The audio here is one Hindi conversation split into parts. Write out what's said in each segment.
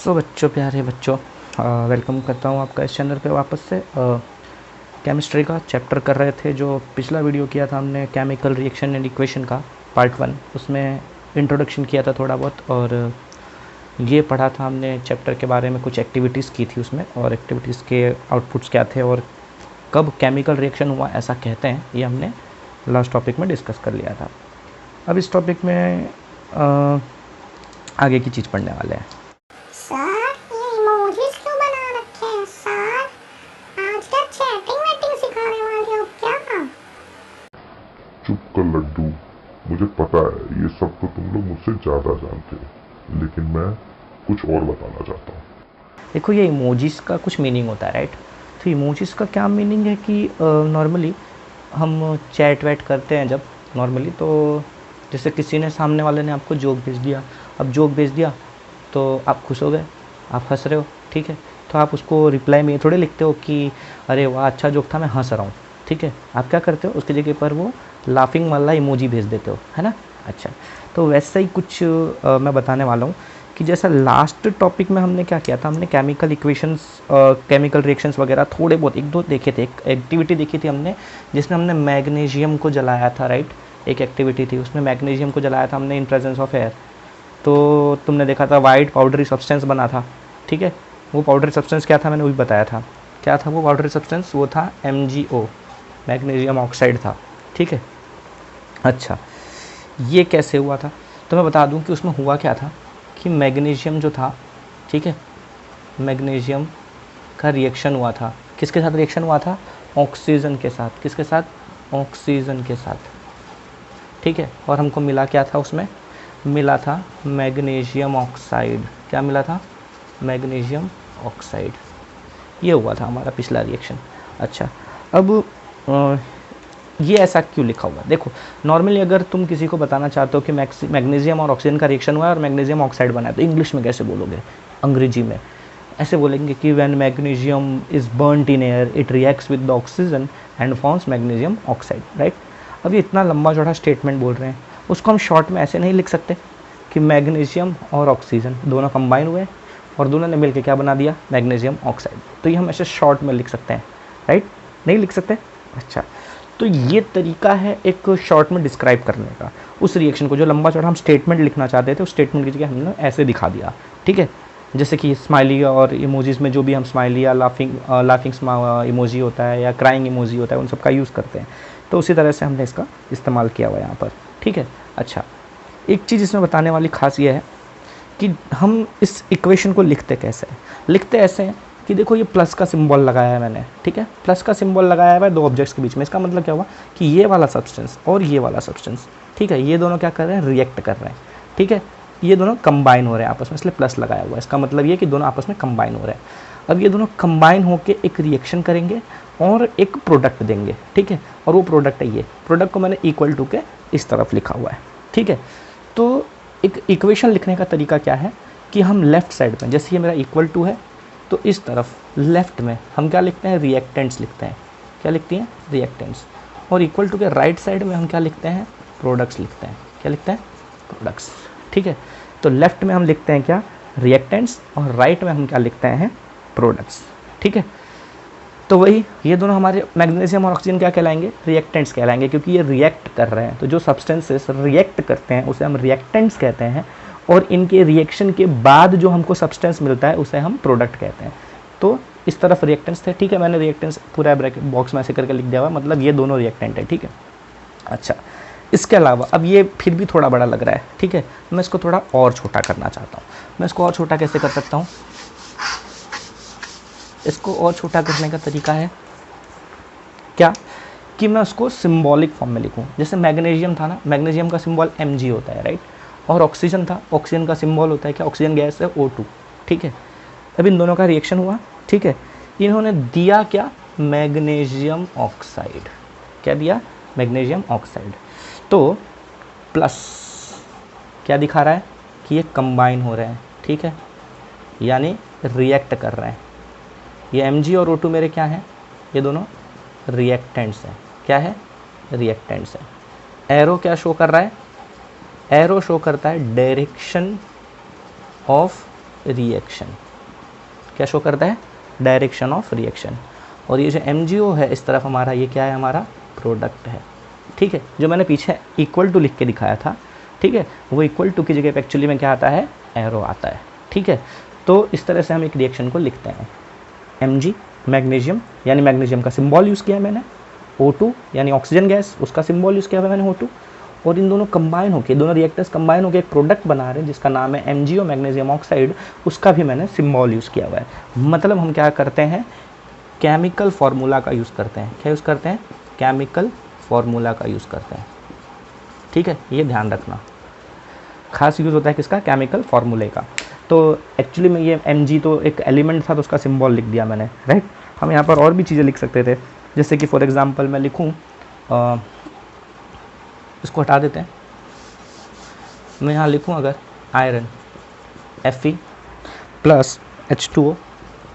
सो बच्चों, प्यारे बच्चों, वेलकम करता हूँ आपका इस चैनल पे वापस से। केमिस्ट्री का चैप्टर कर रहे थे। जो पिछला वीडियो किया था हमने केमिकल रिएक्शन एंड इक्वेशन का पार्ट 1, उसमें इंट्रोडक्शन किया था थोड़ा बहुत, और ये पढ़ा था हमने चैप्टर के बारे में। कुछ एक्टिविटीज़ की थी उसमें, और एक्टिविटीज़ के आउटपुट्स क्या थे और कब केमिकल रिएक्शन हुआ ऐसा कहते हैं, ये हमने लास्ट टॉपिक में डिस्कस कर लिया था। अब इस टॉपिक में आगे की चीज़ पढ़ने वाले हैं। सर, ये इमोजीज क्यों बना रखे हैं सर? आज क्या चैटिंग वैटिंग सिखाने वाले हो क्या? चुप कर लड्डू, मुझे पता है ये सब तो तुम लोग मुझसे ज़्यादा जानते हो, लेकिन मैं कुछ और बताना चाहता हूँ। देखो, ये इमोजीज़ का कुछ मीनिंग होता है, राइट? तो इमोजीज़ का क्या मीनिंग है कि नॉर्मली हम चैट वैट करते हैं जब नॉर्मली, तो जैसे किसी ने, सामने वाले ने आपको जोक भेज दिया। अब जोक भेज दिया तो आप खुश हो गए, आप हंस रहे हो, ठीक है? तो आप उसको रिप्लाई में ये थोड़े लिखते हो कि अरे वाह अच्छा जोक था, मैं हंस रहा हूँ, ठीक है? आप क्या करते हो, उसकी जगह पर वो लाफिंग वाला इमोजी भेज देते हो, है ना? अच्छा, तो वैसा ही कुछ मैं बताने वाला हूँ कि जैसा लास्ट टॉपिक में हमने क्या किया था, हमने केमिकल इक्वेशंस, केमिकल रिएक्शंस वगैरह थोड़े बहुत एक दो देखे थे। एक एक्टिविटी देखी थी हमने जिसमें हमने मैग्नीशियम को जलाया था, राइट? एक एक्टिविटी थी, उसमें मैग्नीशियम को जलाया था हमने इन प्रेजेंस ऑफ एयर। तो तुमने देखा था वाइट पाउडरी सब्सटेंस बना था, ठीक है? वो पाउडरी सब्सटेंस क्या था, मैंने वही बताया था। क्या था वो पाउडरी सब्सटेंस? वो था MgO, मैग्नीशियम ऑक्साइड था, ठीक है? अच्छा, ये कैसे हुआ था? तो मैं बता दूं कि उसमें हुआ क्या था कि मैग्नीशियम जो था, ठीक है, मैग्नीशियम का रिएक्शन हुआ था। किसके साथ रिएक्शन हुआ था? ऑक्सीजन के साथ। किसके साथ? ऑक्सीजन के साथ, ठीक है? और हमको मिला क्या था उसमें? मिला था मैग्नीशियम ऑक्साइड। क्या मिला था? Magnesium oxide. ये हुआ था हमारा पिछला रिएक्शन। अच्छा, अब ये ऐसा क्यों लिखा हुआ है? देखो, नॉर्मली अगर तुम किसी को बताना चाहते हो कि मैग्नीशियम और ऑक्सीजन का रिएक्शन हुआ है और मैग्नीशियम ऑक्साइड बना है, तो इंग्लिश में कैसे बोलोगे? अंग्रेजी में ऐसे बोलेंगे कि when magnesium is burned in air it reacts with the oxygen and forms magnesium oxide, right? अब ये इतना लंबा चौड़ा स्टेटमेंट बोल रहे हैं, उसको हम शॉर्ट में ऐसे नहीं लिख सकते कि मैग्नीशियम और ऑक्सीजन दोनों कंबाइन हुए और दोनों ने मिलकर क्या बना दिया? Magnesium oxide. तो ये हम ऐसे शॉर्ट में लिख सकते हैं, राइट? नहीं लिख सकते? अच्छा, तो ये तरीका है एक शॉर्ट में डिस्क्राइब करने का उस रिएक्शन को। जो लंबा चौड़ा हम स्टेटमेंट लिखना चाहते थे, उस स्टेटमेंट की जगह हमने ऐसे दिखा दिया, ठीक है? जैसे कि स्माइली और इमोजीज में जो भी हम स्माइली या लाफिंग इमोजी होता है या क्राइंग इमोजी होता है, उन सब का यूज़ करते हैं। तो उसी तरह से हमने इसका इस्तेमाल किया हुआ है यहाँ पर, ठीक है? अच्छा, एक चीज़ इसमें बताने वाली खास ये है कि हम इस इक्वेशन को लिखते कैसे हैं। लिखते ऐसे हैं कि देखो, ये प्लस का सिंबल लगाया है मैंने, ठीक है? प्लस का सिंबल लगाया हुआ है दो ऑब्जेक्ट्स के बीच में। इसका मतलब क्या हुआ कि ये वाला सब्सटेंस और ये वाला सब्सटेंस, ठीक है, ये दोनों क्या कर रहे हैं? रिएक्ट कर रहे हैं, ठीक है? ये दोनों कंबाइन हो रहे हैं आपस में, इसलिए प्लस लगाया हुआ है। इसका मतलब ये कि दोनों आपस में कंबाइन हो रहे हैं। अब ये दोनों कंबाइन होकर एक रिएक्शन करेंगे और एक प्रोडक्ट देंगे, ठीक है? और वो प्रोडक्ट है ये। प्रोडक्ट को मैंने इक्वल टू के इस तरफ लिखा हुआ है, ठीक है? तो एक इक्वेशन लिखने का तरीका क्या है कि हम लेफ़्ट साइड में, जैसे ये मेरा इक्वल टू है, तो इस तरफ लेफ़्ट में हम क्या लिखते हैं? रिएक्टेंट्स लिखते हैं। क्या लिखती हैं? रिएक्टेंट्स। और इक्वल टू के राइट साइड में हम क्या लिखते हैं? प्रोडक्ट्स लिखते हैं। क्या लिखते हैं? प्रोडक्ट्स, ठीक है? तो लेफ़्ट में हम लिखते हैं क्या? रिएक्टेंट्स, और राइट में हम क्या लिखते हैं? प्रोडक्ट्स, ठीक है? तो वही, ये दोनों हमारे मैग्नीशियम और ऑक्सीजन क्या कहलाएंगे? रिएक्टेंट्स कहलाएंगे, क्योंकि ये रिएक्ट कर रहे हैं। तो जो सब्सटेंसेस रिएक्ट करते हैं उसे हम रिएक्टेंट्स कहते हैं, और इनके रिएक्शन के बाद जो हमको सब्सटेंस मिलता है उसे हम प्रोडक्ट कहते हैं। तो इस तरफ रिएक्टेंट्स थे, ठीक है? मैंने रिएक्टेंट्स पूरा ब्रैकेट बॉक्स में ऐसे करके लिख दिया हुआ, मतलब ये दोनों रिएक्टेंट है, ठीक है? अच्छा, इसके अलावा अब ये फिर भी थोड़ा बड़ा लग रहा है, ठीक है? मैं इसको थोड़ा और छोटा करना चाहता हूँ। मैं इसको और छोटा कैसे कर सकता हूँ? इसको और छोटा करने का तरीका है क्या कि मैं उसको सिंबॉलिक फॉर्म में लिखूं। जैसे मैग्नीशियम था ना, मैग्नीशियम का सिंबल Mg होता है, राइट? और ऑक्सीजन था, ऑक्सीजन का सिंबल होता है क्या? ऑक्सीजन गैस है O2, ठीक है? अब इन दोनों का रिएक्शन हुआ, ठीक है? इन्होंने दिया क्या? Magnesium oxide. क्या दिया? Magnesium oxide. तो प्लस क्या दिखा रहा है कि ये कंबाइन हो रहे हैं, ठीक है? यानी रिएक्ट कर रहे हैं। ये Mg और O2 मेरे क्या हैं? ये दोनों रिएक्टेंट्स हैं। क्या है? रिएक्टेंट्स हैं। एरो क्या शो कर रहा है? एरो शो करता है डायरेक्शन ऑफ रिएक्शन, क्या शो करता है, डायरेक्शन ऑफ रिएक्शन। और ये जो MgO है इस तरफ हमारा, ये क्या है, हमारा प्रोडक्ट है, ठीक है। जो मैंने पीछे इक्वल टू लिख के दिखाया था, ठीक है, वो इक्वल टू की जगह पे एक्चुअली में क्या आता है, एरो आता है, ठीक है। तो इस तरह से हम एक रिएक्शन को लिखते हैं। Mg मैग्नीशियम, यानी मैग्नीशियम का सिंबल यूज़ किया है मैंने, O2 यानी ऑक्सीजन गैस, उसका सिंबल यूज़ किया है मैंने O2, और इन दोनों कंबाइन होकर, दोनों रिएक्टर्स कंबाइन होकर एक प्रोडक्ट बना रहे हैं जिसका नाम है MgO मैग्नीशियम ऑक्साइड, उसका भी मैंने सिंबल यूज़ किया हुआ है। मतलब हम क्या करते हैं, केमिकल फार्मूला का यूज़ करते हैं। क्या यूज़ करते हैं, केमिकल फार्मूला का यूज़ करते हैं, ठीक है, ये ध्यान रखना। खास यूज़ होता है किसका, केमिकल फार्मूले का। तो एक्चुअली में ये Mg तो एक एलिमेंट था, तो उसका सिंबल लिख दिया मैंने, राइट। हम यहाँ पर और भी चीज़ें लिख सकते थे, जैसे कि फॉर एग्जांपल मैं लिखूँ, इसको हटा देते हैं, मैं यहाँ लिखूँ अगर आयरन Fe प्लस H2O,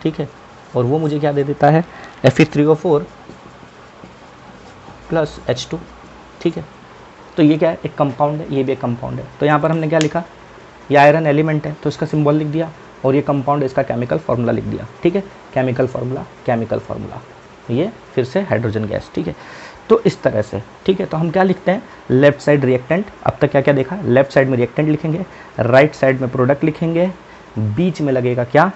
ठीक है, और वो मुझे क्या दे देता है, Fe3O4 प्लस H2, ठीक है। तो ये क्या है, एक कंपाउंड है, ये भी एक कंपाउंड है। तो यहाँ पर हमने क्या लिखा, ये आयरन एलिमेंट है तो इसका सिंबल लिख दिया, और ये कंपाउंड है, इसका केमिकल फार्मूला लिख दिया, ठीक है। केमिकल फार्मूला, ये फिर से हाइड्रोजन गैस, ठीक है। तो इस तरह से, ठीक है। तो हम क्या लिखते हैं, लेफ्ट साइड रिएक्टेंट, अब तक क्या क्या देखा, लेफ्ट साइड में रिएक्टेंट लिखेंगे, राइट साइड में प्रोडक्ट लिखेंगे, बीच में लगेगा क्या,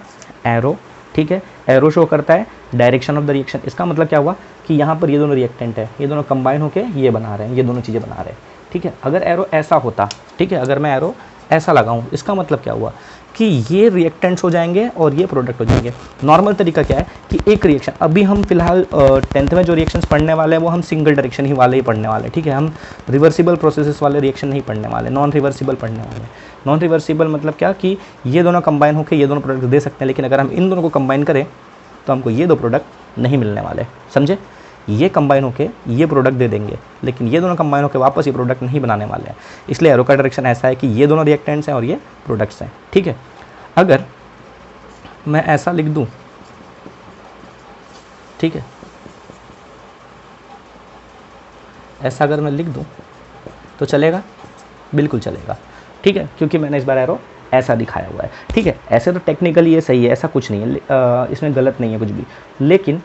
एरो, ठीक है। एरो शो करता है डायरेक्शन ऑफ द रिएक्शन। इसका मतलब क्या हुआ कि यहाँ पर ये दोनों रिएक्टेंट है, ये दोनों कंबाइन होकर ये बना रहे हैं, ये दोनों चीज़ें बना रहे हैं, ठीक है। अगर एरो ऐसा होता, ठीक है, अगर मैं एरो ऐसा लगाऊं, इसका मतलब क्या हुआ कि ये रिएक्टेंट्स हो जाएंगे और ये प्रोडक्ट हो जाएंगे। नॉर्मल तरीका क्या है कि एक रिएक्शन, अभी हम फिलहाल 10th में जो रिएक्शंस पढ़ने वाले हैं वो हम सिंगल डायरेक्शन ही वाले ही पढ़ने वाले हैं, ठीक है। हम रिवर्सिबल प्रोसेसेस वाले रिएक्शन नहीं पढ़ने वाले, नॉन रिवर्सिबल पढ़ने वाले हैं। नॉन रिवर्सिबल मतलब क्या कि ये दोनों कंबाइन होकर ये दोनों प्रोडक्ट दे सकते हैं, लेकिन अगर हम इन दोनों को कंबाइन करें तो हमको ये दो प्रोडक्ट नहीं मिलने वाले, समझे। ये कंबाइन होके ये प्रोडक्ट दे देंगे, लेकिन ये दोनों कंबाइन होकर वापस ये प्रोडक्ट नहीं बनाने वाले हैं। इसलिए एरो का डायरेक्शन ऐसा है कि ये दोनों रिएक्टेंट्स हैं और ये प्रोडक्ट्स हैं, ठीक है। अगर मैं ऐसा लिख दूं, ठीक है, ऐसा अगर मैं लिख दूं तो चलेगा, बिल्कुल चलेगा, ठीक है, क्योंकि मैंने इस बार एरो ऐसा दिखाया हुआ है, ठीक है। ऐसे तो टेक्निकली ये सही है, ऐसा कुछ नहीं है, इसमें गलत नहीं है कुछ भी, लेकिन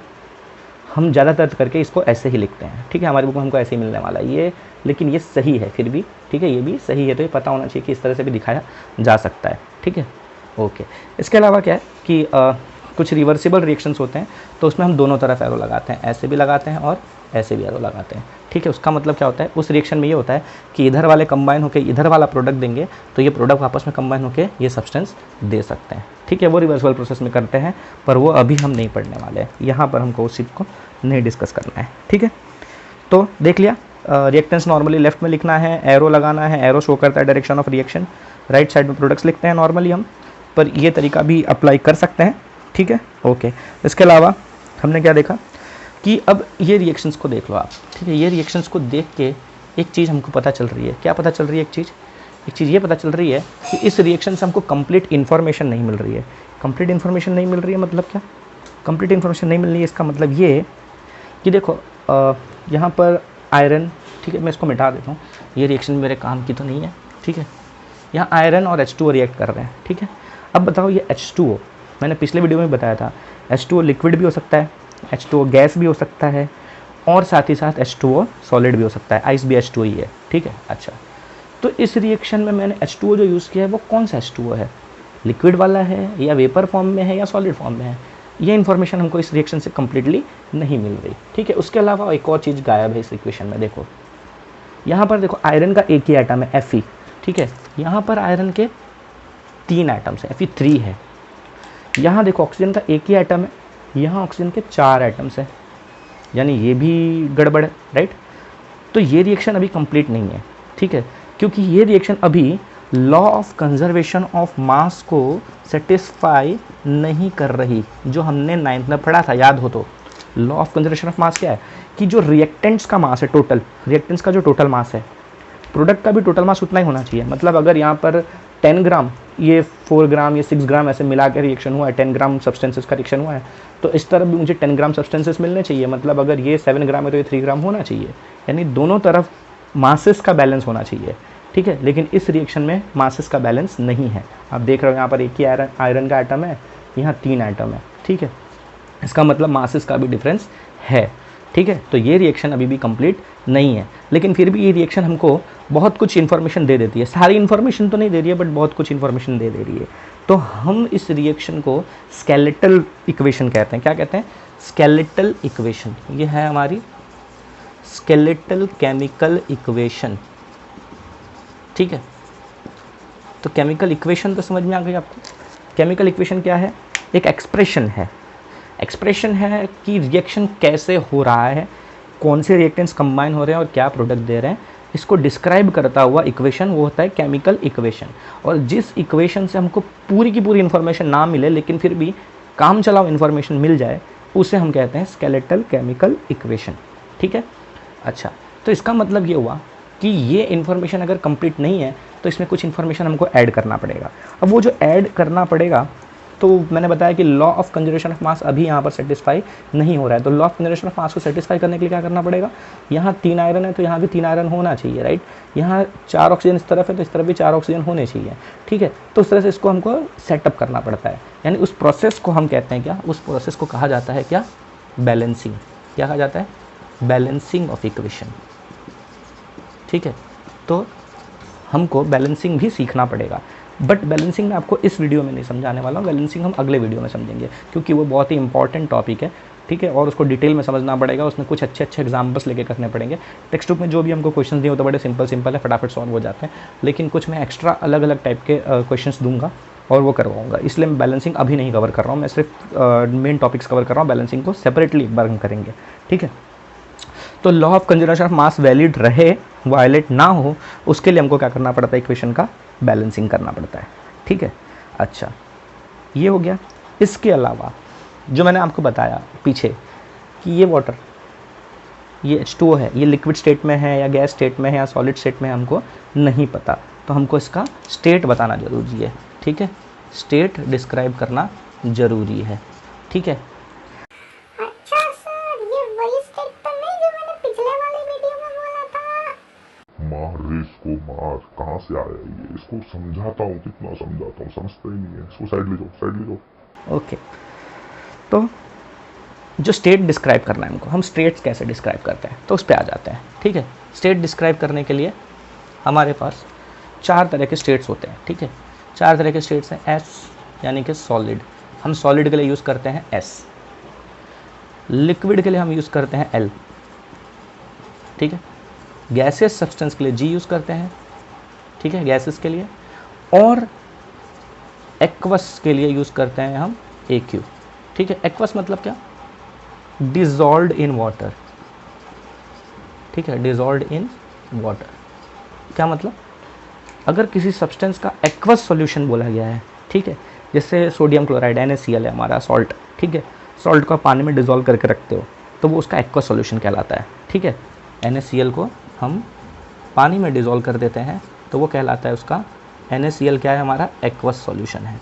हम ज़्यादातर करके इसको ऐसे ही लिखते हैं, ठीक है। हमारे बुक में हमको ऐसे ही मिलने वाला है ये, लेकिन ये सही है फिर भी, ठीक है, ये भी सही है। तो ये पता होना चाहिए कि इस तरह से भी दिखाया जा सकता है, ठीक है, ओके। इसके अलावा क्या है कि कुछ रिवर्सिबल रिएक्शंस होते हैं, तो उसमें हम दोनों तरफ एरो लगाते हैं, ऐसे भी लगाते हैं और ऐसे भी एरो लगाते हैं, ठीक है। उसका मतलब क्या होता है, उस रिएक्शन में ये होता है कि इधर वाले कंबाइन होकर इधर वाला प्रोडक्ट देंगे, तो ये प्रोडक्ट आपस में कंबाइन होकर ये सब्सटेंस दे सकते हैं, ठीक है। वो रिवर्सिबल प्रोसेस में करते हैं, पर वो अभी हम नहीं पढ़ने वाले हैं, यहाँ पर हमको उस चीज़ को नहीं डिस्कस करना है, ठीक है। तो देख लिया, रिएक्टेंस नॉर्मली लेफ्ट में लिखना है, एरो लगाना है, एरो शो करता है direction of reaction, right side में प्रोडक्ट्स लिखते हैं नॉर्मली हम, पर ये तरीका भी अप्लाई कर सकते हैं, ठीक है, ओके। इसके अलावा हमने क्या देखा कि अब ये रिएक्शंस को देख लो आप, ठीक है। ये रिएक्शंस को देख के एक चीज़ हमको पता चल रही है, क्या पता चल रही है, एक चीज़ ये पता चल रही है कि इस रिएक्शन से हमको कंप्लीट इन्फॉर्मेशन नहीं मिल रही है। कंप्लीट इन्फॉर्मेशन नहीं मिल रही है मतलब क्या, कंप्लीट इन्फॉर्मेशन नहीं मिल रही है, इसका मतलब ये कि देखो यहाँ पर आयरन, ठीक है, मैं इसको मिटा देता हूँ, ये रिएक्शन मेरे काम की तो नहीं है, ठीक है। यहाँ आयरन और H2O रिएक्ट कर रहे हैं, ठीक है। अब बताओ ये H2O, मैंने पिछले वीडियो में बताया था, H2O लिक्विड भी हो सकता है, H2O गैस भी हो सकता है, और साथ ही साथ H2O सॉलिड भी हो सकता है, आइस भी H2O ही है, ठीक है। अच्छा, तो इस रिएक्शन में मैंने H2O जो यूज़ किया है वो कौन सा H2O है, लिक्विड वाला है या वेपर फॉर्म में है या सॉलिड फॉर्म में है, ये इन्फॉर्मेशन हमको इस रिएक्शन से कम्प्लीटली नहीं मिल रही, ठीक है। उसके अलावा एक और चीज़ गायब है इस इक्वेशन में, देखो यहाँ पर देखो आयरन का एक ही एटम है Fe, ठीक है। यहाँ पर आयरन के 3 एटम्स हैं, Fe3 है। यहाँ देखो ऑक्सीजन का एक ही एटम है, यहाँ ऑक्सीजन के 4 एटम्स हैं, यानी ये भी गड़बड़ है, राइट। तो ये रिएक्शन अभी कंप्लीट नहीं है, ठीक है, क्योंकि ये रिएक्शन अभी लॉ ऑफ कंजर्वेशन ऑफ मास को सेटिस्फाई नहीं कर रही, जो हमने 9th में पढ़ा था, याद हो तो। लॉ ऑफ कंजर्वेशन ऑफ मास क्या है कि जो रिएक्टेंट्स का मास है, टोटल रिएक्टेंट्स का जो टोटल मास है, प्रोडक्ट का भी टोटल मास उतना ही होना चाहिए। मतलब अगर यहाँ पर 10 ग्राम, ये 4 ग्राम, ये 6 ग्राम ऐसे मिला के रिएक्शन हुआ है, 10 ग्राम सब्सटेंसेस का रिएक्शन हुआ है, तो इस तरफ भी मुझे 10 ग्राम सब्सटेंसेस मिलने चाहिए। मतलब अगर ये 7 ग्राम है तो ये 3 ग्राम होना चाहिए, यानी दोनों तरफ मासेस का बैलेंस होना चाहिए, ठीक है। लेकिन इस रिएक्शन में मासेस का बैलेंस नहीं है। आप देख रहे हो यहाँ पर एक ही आयरन का एटम है, यहाँ 3 एटम है, ठीक है। इसका मतलब मासेस का भी डिफरेंस है, ठीक है। तो ये रिएक्शन अभी भी कंप्लीट नहीं है, लेकिन फिर भी ये रिएक्शन हमको बहुत कुछ इन्फॉर्मेशन दे देती है। सारी इन्फॉर्मेशन तो नहीं दे रही है, बट बहुत कुछ इन्फॉर्मेशन दे रही है। तो हम इस रिएक्शन को स्केलेटल इक्वेशन कहते हैं। क्या कहते हैं? Skeletal equation. ये है हमारी स्केलेटल केमिकल इक्वेशन, ठीक है। तो केमिकल इक्वेशन तो समझ में आ गई आपको। केमिकल इक्वेशन क्या है? एक एक्सप्रेशन है कि रिएक्शन कैसे हो रहा है, कौन से रिएक्टेंट्स कंबाइन हो रहे हैं और क्या प्रोडक्ट दे रहे हैं, इसको डिस्क्राइब करता हुआ इक्वेशन वो होता है केमिकल इक्वेशन। और जिस इक्वेशन से हमको पूरी की पूरी इन्फॉर्मेशन ना मिले, लेकिन फिर भी काम चलाओ इन्फॉर्मेशन मिल जाए, उसे हम कहते हैं स्केलेटल केमिकल इक्वेशन, ठीक है। अच्छा, तो इसका मतलब ये हुआ कि ये इन्फॉर्मेशन अगर कंप्लीट नहीं है तो इसमें कुछ इन्फॉर्मेशन हमको ऐड करना पड़ेगा। अब वो जो ऐड करना पड़ेगा, तो मैंने बताया कि लॉ ऑफ कंजर्वेशन ऑफ मास अभी यहाँ पर सेटिस्फाई नहीं हो रहा है। तो लॉ ऑफ कंजर्वेशन ऑफ मास को सेटिस्फाई करने के लिए क्या करना पड़ेगा? यहाँ 3 आयरन है तो यहाँ भी 3 आयरन होना चाहिए, राइट। यहाँ 4 ऑक्सीजन इस तरफ है तो इस तरफ भी 4 ऑक्सीजन होने चाहिए, ठीक है। तो उस तरह से इसको हमको सेटअप करना पड़ता है, यानी उस प्रोसेस को हम कहते हैं क्या? उस प्रोसेस को कहा जाता है क्या? बैलेंसिंग। क्या कहा जाता है? बैलेंसिंग ऑफ इक्वेशन, ठीक है। तो हमको बैलेंसिंग भी सीखना पड़ेगा, बट बैलेंसिंग मैं आपको इस वीडियो में नहीं समझाने वाला हूँ। बैलेंसिंग हम अगले वीडियो में समझेंगे, क्योंकि वो बहुत ही इंपॉर्टेंट टॉपिक है, ठीक है। और उसको डिटेल में समझना पड़ेगा, उसमें कुछ अच्छे अच्छे एग्जाम्पल्स लेके करने पड़ेंगे। टेक्स्ट बुक में जो भी हमको क्वेश्चन दिए होते बड़े सिंपल है, फटाफट सॉल्व हो जाते हैं, लेकिन कुछ मैं एक्स्ट्रा अलग अलग टाइप के क्वेश्चन दूंगा और वो करवाऊंगा। इसलिए मैं बैलेंसिंग अभी नहीं कवर कर रहा हूँ, मैं सिर्फ मेन टॉपिक्स कवर कर रहा हूँ। बैलेंसिंग को सेपरेटली एक बार हम करेंगे, ठीक है। तो law of conservation of mass valid रहे, वायलेट ना हो, उसके लिए हमको क्या करना पड़ता है? इक्वेशन का बैलेंसिंग करना पड़ता है, ठीक है। अच्छा, ये हो गया। इसके अलावा जो मैंने आपको बताया पीछे कि ये वाटर, ये H2O है, ये लिक्विड स्टेट में है या गैस स्टेट में है या सॉलिड स्टेट में है, हमको नहीं पता। तो हमको इसका स्टेट बताना ज़रूरी है, ठीक है। स्टेट डिस्क्राइब करना ज़रूरी है, ठीक है। अच्छा सर, ये वही स्टेट तो नहीं जो मैंने पिछले वाले वीडियो में बोला था? मार रे इसको, मार। कहाँ से आया ये? इसको समझाता हूँ, कितना समझाता हूँ, समझता ही नहीं है। इसको साइड ले जाओ, साइड ले जाओ। ओके, तो जो स्टेट डिस्क्राइब करना है हमको, हम स्टेट्स कैसे डिस्क्राइब करते हैं तो उस पर आ जाते हैं, ठीक है। स्टेट डिस्क्राइब करने के लिए हमारे पास 4 तरह के स्टेट्स होते हैं, ठीक है। 4 तरह के स्टेट्स हैं। एस यानी कि सॉलिड, हम सॉलिड के लिए यूज़ करते हैं एस। लिक्विड के लिए हम यूज़ करते हैं एल, ठीक है। गैसेस सब्सटेंस के लिए जी यूज़ करते हैं, ठीक है, गैसेस के लिए। और एक्वस के लिए यूज़ करते हैं हम ए क्यू, ठीक है। एक्वस मतलब क्या? डिजॉल्व्ड इन वाटर, ठीक है, डिजॉल्व्ड इन वाटर। क्या मतलब? अगर किसी सब्सटेंस का एक्वस सॉल्यूशन बोला गया है, ठीक है, जैसे सोडियम क्लोराइड NaCl है हमारा सॉल्ट, ठीक है। सॉल्ट को आप पानी में डिजॉल्व करके रखते हो तो वो उसका एक्वस सॉल्यूशन कहलाता है, ठीक है। NaCl को हम पानी में डिजॉल्व कर देते हैं तो वो कहलाता है उसका NaCl क्या है? हमारा एक्वस सॉल्यूशन है,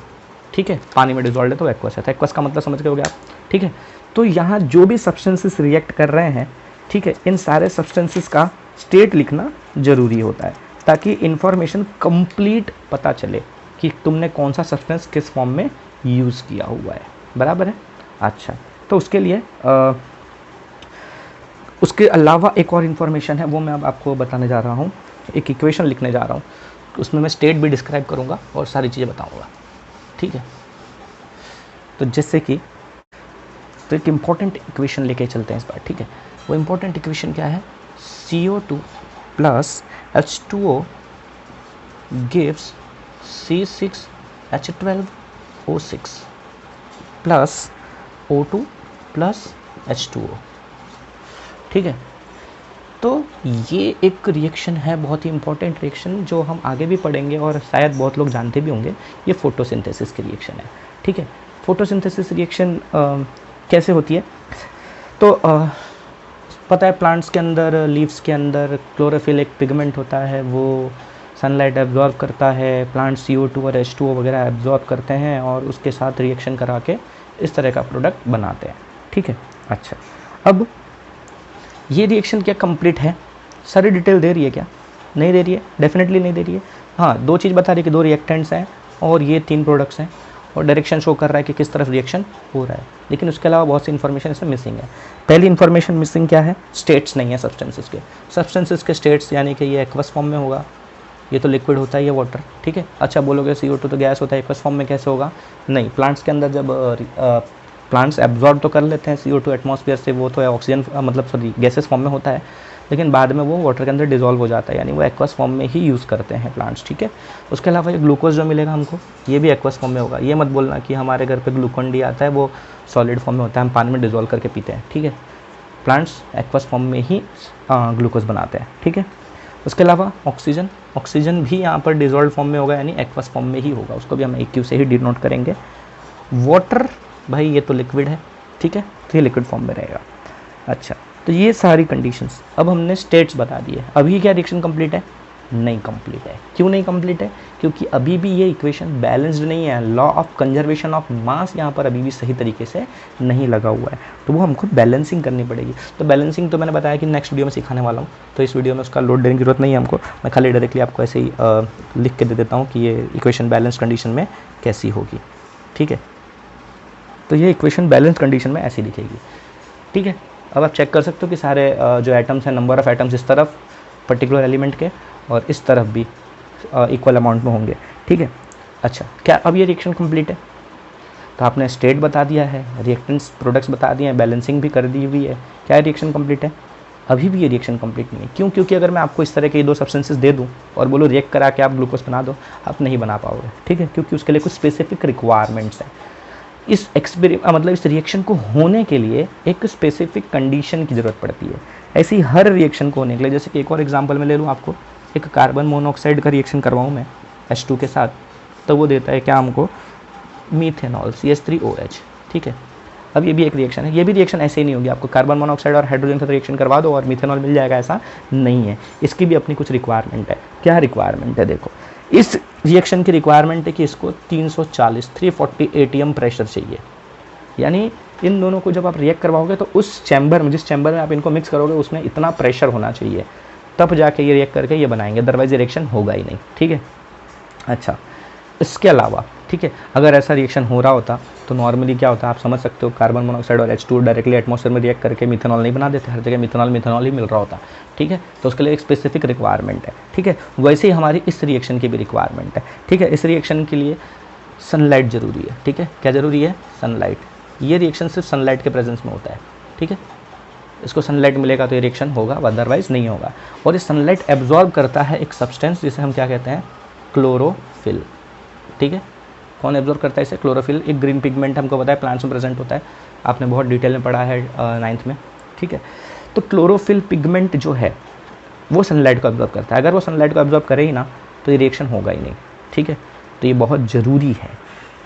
ठीक है। पानी में डिजॉल्व है तो एक्वस है। तो एक्वस का मतलब समझ गए होगे आप, ठीक है। तो यहाँ जो भी सब्सटेंसेस रिएक्ट कर रहे हैं, ठीक है, इन सारे सब्सटेंसेस का स्टेट लिखना ज़रूरी होता है ताकि इन्फॉर्मेशन कंप्लीट पता चले कि तुमने कौन सा सब्सटेंस किस फॉर्म में यूज़ किया हुआ है, बराबर है। अच्छा, तो उसके लिए उसके अलावा एक और इन्फॉर्मेशन है, वो मैं अब आपको बताने जा रहा हूँ। एक इक्वेशन लिखने जा रहा हूँ, उसमें मैं स्टेट भी डिस्क्राइब करूँगा और सारी चीज़ें बताऊँगा, ठीक है। तो जैसे कि तो एक इम्पॉर्टेंट इक्वेशन लेके चलते हैं इस बार, ठीक है। वो इम्पॉर्टेंट इक्वेशन क्या है? CO2 plus H2O gives C6H12O6 plus O2 plus H2O, ठीक है। तो ये एक रिएक्शन है, बहुत ही इंपॉर्टेंट रिएक्शन, जो हम आगे भी पढ़ेंगे और शायद बहुत लोग जानते भी होंगे। ये फोटोसिंथेसिस की रिएक्शन है, ठीक है। फोटोसिंथेसिस रिएक्शन कैसे होती है? तो पता है प्लांट्स के अंदर, लीव्स के अंदर क्लोरोफिल एक पिगमेंट होता है, वो सनलाइट एब्जॉर्ब करता है। प्लांट CO2 और H2O वगैरह एब्जॉर्ब करते हैं और उसके साथ रिएक्शन करा के इस तरह का प्रोडक्ट बनाते हैं, ठीक है। अच्छा, अब ये रिएक्शन क्या कंप्लीट है? सारी डिटेल दे रही है क्या? नहीं दे रही है, डेफिनेटली नहीं दे रही है। हाँ, 2 चीज़ बता रही है कि 2 रिएक्टेंट्स हैं और ये 3 प्रोडक्ट्स हैं, और डायरेक्शन शो कर रहा है कि किस तरफ रिएक्शन हो रहा है, लेकिन उसके अलावा बहुत सी इन्फॉर्मेशन इसमें मिसिंग है। पहली इन्फॉर्मेशन मिसिंग क्या है? स्टेट्स नहीं है सब्सटेंसेस के। सब्सटेंसेस के स्टेट्स यानी कि ये एक्वस फॉर्म में होगा, ये तो लिक्विड होता है, ये वाटर, ठीक है। अच्छा बोलोगे CO2 तो गैस होता है, एक्वस फॉर्म में कैसे होगा? नहीं, प्लांट्स के अंदर जब प्लांट्स एब्जॉर्ब तो कर लेते हैं CO2 एटमॉस्फेयर से, वो तो ऑक्सीजन मतलब सॉरी गैसेस फॉर्म में होता है, लेकिन बाद में वो वाटर के अंदर डिजॉल्व हो जाता है, यानी वो एक्वस फॉर्म में ही यूज़ करते हैं प्लांट्स, ठीक है। उसके अलावा ये ग्लूकोज जो मिलेगा हमको, ये भी एक्वस फॉर्म में होगा। ये मत बोलना कि हमारे घर पे ग्लूकोन डी आता है वो सॉलिड फॉर्म में होता है, हम पानी में डिजॉल्व करके पीते हैं, ठीक है। प्लांट्स एक्वस फॉर्म में ही ग्लूकोज बनाते हैं, ठीक है। उसके अलावा ऑक्सीजन भी यहाँ पर डिजॉल्व फॉर्म में होगा, यानी एक्वस फॉर्म में ही होगा, उसको भी हम AQ से ही डिनोट करेंगे। वाटर भाई ये तो लिक्विड है, ठीक है, तो ये लिक्विड फॉर्म में रहेगा। अच्छा, तो ये सारी कंडीशंस अब हमने स्टेट्स बता दिए। अभी क्या रिएक्शन कंप्लीट है? नहीं कंप्लीट है। क्यों नहीं कंप्लीट है? क्योंकि अभी भी ये इक्वेशन बैलेंस्ड नहीं है। लॉ ऑफ कंजर्वेशन ऑफ मास यहाँ पर अभी भी सही तरीके से नहीं लगा हुआ है, तो वो हमको बैलेंसिंग करनी पड़ेगी। तो बैलेंसिंग तो मैंने बताया कि नेक्स्ट वीडियो में सिखाने वाला हूँ, तो इस वीडियो में उसका लोड देने की जरूरत नहीं है हमको। मैं खाली डायरेक्टली आपको ऐसे ही लिख के दे देता हूँ कि ये इक्वेशन बैलेंस कंडीशन में कैसी होगी, ठीक है। तो ये इक्वेशन बैलेंस कंडीशन में ऐसी दिखेगी, ठीक है। अब आप चेक कर सकते हो कि सारे जो एटम्स हैं, नंबर ऑफ़ एटम्स इस तरफ पर्टिकुलर एलिमेंट के और इस तरफ भी इक्वल अमाउंट में होंगे, ठीक है। अच्छा, क्या अब ये रिएक्शन कंप्लीट है? तो आपने स्टेट बता दिया है, रिएक्टेंट्स प्रोडक्ट्स बता दिए हैं, बैलेंसिंग भी कर दी हुई है, क्या रिएक्शन कंप्लीट है? अभी भी ये रिएक्शन कंप्लीट नहीं है। क्यों? क्योंकि अगर मैं आपको इस तरह के 2 सब्सटेंसेस दे दूं और बोलो रिएक्ट करा के आप ग्लूकोज बना दो, आप नहीं बना पाओगे, ठीक है, क्योंकि उसके लिए कुछ स्पेसिफिक रिक्वायरमेंट्स हैं। इस मतलब इस रिएक्शन को होने के लिए एक स्पेसिफिक कंडीशन की ज़रूरत पड़ती है। ऐसी हर रिएक्शन को होने के लिए, जैसे कि एक और एग्जांपल मैं ले लूँ आपको, एक कार्बन मोनोऑक्साइड का रिएक्शन करवाऊँ मैं H2 के साथ, तो वो देता है क्या हमको? मीथेनॉल CH3OH, ठीक है। अब ये भी एक रिएक्शन है, ये भी रिएक्शन ऐसे ही नहीं होगी, आपको कार्बन मोनोऑक्साइड और हाइड्रोजन का रिएक्शन करवा दो और मीथेनॉल मिल जाएगा, ऐसा नहीं है। इसकी भी अपनी कुछ रिक्वायरमेंट है। क्या रिक्वायरमेंट है? देखो, इस रिएक्शन की रिक्वायरमेंट है कि इसको 340 ATM प्रेशर चाहिए, यानी इन दोनों को जब आप रिएक्ट करवाओगे तो उस चैम्बर में, जिस चैम्बर में आप इनको मिक्स करोगे, उसमें इतना प्रेशर होना चाहिए, तब जाके ये रिएक्ट करके ये बनाएंगे, अदरवाइज रिएक्शन होगा ही नहीं, ठीक है। अच्छा, इसके अलावा, ठीक है, अगर ऐसा रिएक्शन हो रहा होता तो नॉर्मली क्या होता है आप समझ सकते हो, कार्बन मोनोऑक्साइड और H2 डायरेक्टली एटमॉस्फेयर में रिएक्ट करके मिथेनॉल नहीं बना देते, हर जगह मिथेनॉल ही मिल रहा होता, ठीक है। तो उसके लिए एक स्पेसिफिक रिक्वायरमेंट है, ठीक है। वैसे ही हमारी इस रिएक्शन की भी रिक्वायरमेंट है, ठीक है। इस रिएक्शन के लिए सनलाइट जरूरी है, ठीक है। क्या जरूरी है? सनलाइट। ये रिएक्शन सिर्फ सनलाइट के प्रेजेंस में होता है, ठीक है। इसको सनलाइट मिलेगा तो ये रिएक्शन होगा, अदरवाइज नहीं होगा। और ये सनलाइट एब्जॉर्ब करता है एक सब्सटेंस जिसे हम क्या कहते हैं? क्लोरोफिल, ठीक है। कौन एब्जॉर्ब करता है इसे? क्लोरोफिल। एक ग्रीन पिगमेंट हमको पता है प्लांट्स में प्रेजेंट होता है, आपने बहुत डिटेल में पढ़ा है 9th में, ठीक है। तो क्लोरोफिल पिगमेंट जो है वो सनलाइट को एब्जॉर्ब करता है। अगर वो सनलाइट को एब्जॉर्ब करे ही ना तो ये रिएक्शन होगा ही नहीं, ठीक है। तो ये बहुत ज़रूरी है,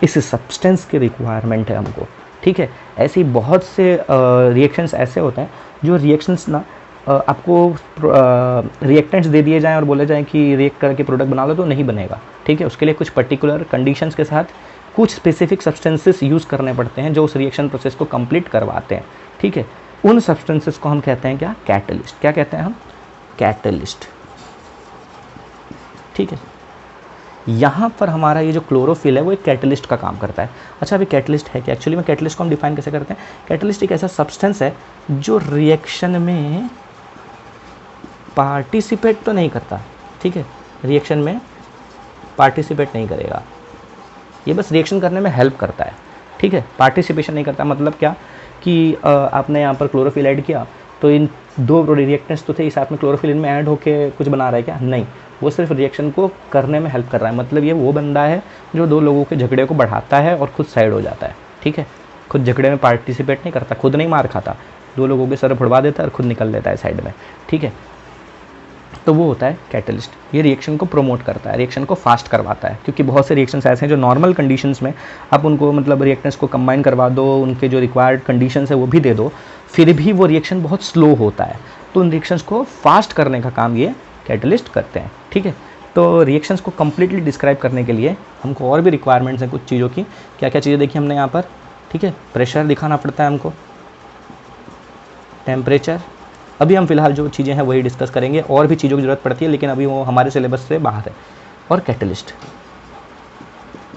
इस सब्सटेंस की रिक्वायरमेंट है हमको, ठीक है। ऐसे ही बहुत से रिएक्शंस ऐसे होते हैं जो रिएक्शंस ना आपको रिएक्टेंट्स दे दिए जाएं और बोले जाएं कि रिएक्ट करके प्रोडक्ट बना लो, तो नहीं बनेगा, ठीक है। उसके लिए कुछ पर्टिकुलर कंडीशंस के साथ कुछ स्पेसिफिक सब्सटेंसेस यूज़ करने पड़ते हैं जो उस रिएक्शन प्रोसेस को कंप्लीट करवाते हैं, ठीक है। उन सब्सटेंसेस को हम कहते हैं क्या? कैटलिस्ट। क्या कहते हैं हम? कैटलिस्ट, ठीक है। यहाँ पर हमारा ये जो क्लोरोफिल है वो एक कैटलिस्ट का काम करता है। अच्छा, अभी कैटलिस्ट है क्या? एक्चुअली में कैटलिस्ट को हम डिफाइन कैसे करते हैं? कैटलिस्ट एक ऐसा सब्सटेंस है जो रिएक्शन में पार्टिसिपेट तो नहीं करता, ठीक है, रिएक्शन में पार्टिसिपेट नहीं करेगा, ये बस रिएक्शन करने में हेल्प करता है, ठीक है। पार्टिसिपेशन नहीं करता मतलब क्या कि आपने यहाँ पर क्लोरोफिल ऐड किया तो इन 2 रिएक्टेंट्स तो थे, साथ में क्लोरोफिल इनमें ऐड होके कुछ बना रहा है क्या? नहीं, वो सिर्फ रिएक्शन को करने में हेल्प कर रहा है। मतलब ये वो बंदा है जो 2 लोगों के झगड़े को बढ़ाता है और खुद साइड हो जाता है, ठीक है। खुद झगड़े में पार्टिसिपेट नहीं करता, खुद नहीं मार खाता, 2 लोगों के सर फुड़वा देता है और खुद निकल लेता है साइड में, ठीक है। तो वो होता है कैटलिस्ट। ये रिएक्शन को प्रमोट करता है, रिएक्शन को फास्ट करवाता है, क्योंकि बहुत से रिएक्शंस ऐसे हैं जो नॉर्मल कंडीशंस में आप उनको मतलब रिएक्टेंट्स को कंबाइन करवा दो, उनके जो रिक्वायर्ड कंडीशंस है वो भी दे दो, फिर भी वो रिएक्शन बहुत स्लो होता है। तो उन रिएक्शंस को फास्ट करने का काम ये कैटलिस्ट करते हैं, ठीक है। तो रिएक्शंस को कम्प्लीटली डिस्क्राइब करने के लिए हमको और भी रिक्वायरमेंट्स हैं कुछ चीज़ों की। क्या क्या चीज़ें देखी हमने यहाँ पर, ठीक है। प्रेशर दिखाना पड़ता है हमको, टेम्परेचर, अभी हम फिलहाल जो चीज़ें हैं वही डिस्कस करेंगे, और भी चीज़ों की ज़रूरत पड़ती है लेकिन अभी वो हमारे सिलेबस से बाहर है। और कैटलिस्ट,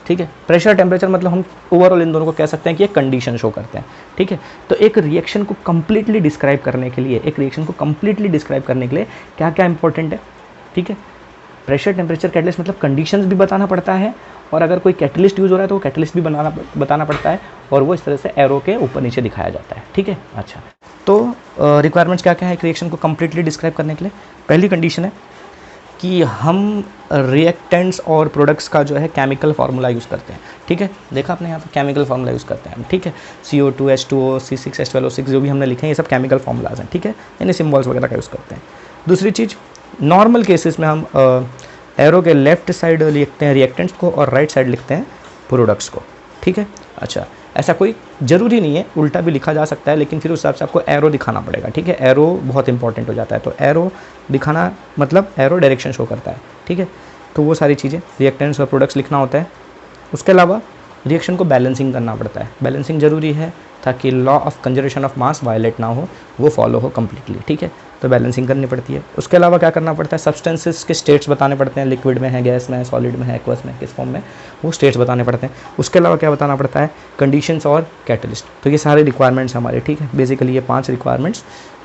ठीक है। प्रेशर टेम्परेचर मतलब हम ओवरऑल इन दोनों को कह सकते हैं कि एक कंडीशन शो करते हैं, ठीक है। तो एक रिएक्शन को कंप्लीटली डिस्क्राइब करने के लिए, क्या क्या इंपॉर्टेंट है, ठीक है। प्रेशर टेम्परेचर कैटलिस्ट मतलब कंडीशंस भी बताना पड़ता है, और अगर कोई कैटलिस्ट यूज़ हो रहा है तो वो कैटलिस्ट भी बताना पड़ता है, और वो इस तरह से एरो के ऊपर नीचे दिखाया जाता है, ठीक है। अच्छा, तो रिक्वायरमेंट्स क्या क्या है एक रिएक्शन को कंप्लीटली डिस्क्राइब करने के लिए? पहली कंडीशन है कि हम रिएक्टेंट्स और प्रोडक्ट्स का जो है केमिकल फार्मूला यूज़ करते हैं, ठीक है। देखा आपने यहाँ पर केमिकल फार्मूला यूज़ करते हैं हम, ठीक है। CO2 H2O C6H12O6 जो भी हमने लिखे हैं ये सब केमिकल फार्मूलाज हैं, ठीक है। यानी सिम्बॉल्स वगैरह का यूज़ करते हैं। दूसरी चीज़, नॉर्मल केसेस में हम एरो के लेफ्ट साइड लिखते हैं रिएक्टेंट्स को और राइट साइड लिखते हैं प्रोडक्ट्स को, ठीक है। अच्छा, ऐसा कोई ज़रूरी नहीं है, उल्टा भी लिखा जा सकता है, लेकिन फिर उस हिसाब से आपको एरो दिखाना पड़ेगा, ठीक है। एरो बहुत इंपॉर्टेंट हो जाता है, तो एरो दिखाना मतलब एरो डायरेक्शन शो करता है, ठीक है। तो वो सारी चीज़ें रिएक्टेंट्स और प्रोडक्ट्स लिखना होता है। उसके अलावा रिएक्शन को बैलेंसिंग करना पड़ता है। बैलेंसिंग ज़रूरी है ताकि law of conservation of mass violate ना हो, वो फॉलो हो कम्प्लीटली, ठीक है। तो बैलेंसिंग करनी पड़ती है। उसके अलावा क्या करना पड़ता है, सब्सटेंसेस के स्टेट्स बताने पड़ते हैं, लिक्विड में है, गैस में है, सॉलिड में है, एक्वस में, किस फॉर्म में, वो स्टेट्स बताने पड़ते हैं। उसके अलावा क्या बताना पड़ता है, कंडीशंस और कैटलिस्ट। तो ये सारे रिक्वायरमेंट्स हमारे, ठीक है। बेसिकली ये 5 रिक्वायरमेंट्स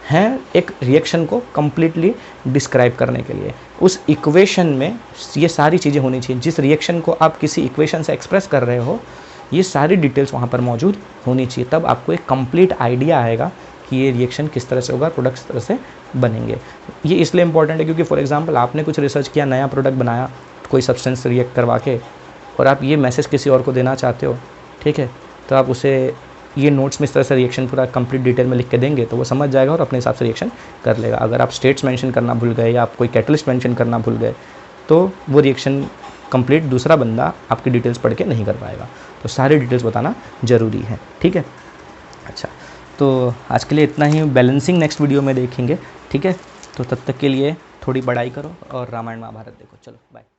हैं एक रिएक्शन को कम्प्लीटली डिस्क्राइब करने के लिए। उस इक्वेशन में ये सारी चीज़ें होनी चाहिए, जिस रिएक्शन को आप किसी इक्वेशन से एक्सप्रेस कर रहे हो ये सारी डिटेल्स वहाँ पर मौजूद होनी चाहिए, तब आपको एक कंप्लीट आइडिया आएगा कि ये रिएक्शन किस तरह से होगा, प्रोडक्ट किस तरह से बनेंगे। ये इसलिए इंपॉर्टेंट है क्योंकि फॉर एग्जांपल आपने कुछ रिसर्च किया, नया प्रोडक्ट बनाया कोई सब्सटेंस रिएक्ट करवा के, और आप ये मैसेज किसी और को देना चाहते हो, ठीक है। तो आप उसे ये नोट्स में इस तरह से रिएक्शन पूरा कंप्लीट डिटेल में लिख के देंगे तो वो समझ जाएगा और अपने हिसाब से रिएक्शन कर लेगा। अगर आप स्टेट्स मेंशन करना भूल गए या आप कोई कैटलिस्ट मेंशन करना भूल गए तो वो रिएक्शन कंप्लीट दूसरा बंदा आपकी डिटेल्स पढ़ के नहीं कर पाएगा। तो सारी डिटेल्स बताना ज़रूरी है, ठीक है। अच्छा, तो आज के लिए इतना ही। बैलेंसिंग नेक्स्ट वीडियो में देखेंगे, ठीक है। तो तब तक के लिए थोड़ी पढ़ाई करो और रामायण महाभारत देखो। चलो बाय।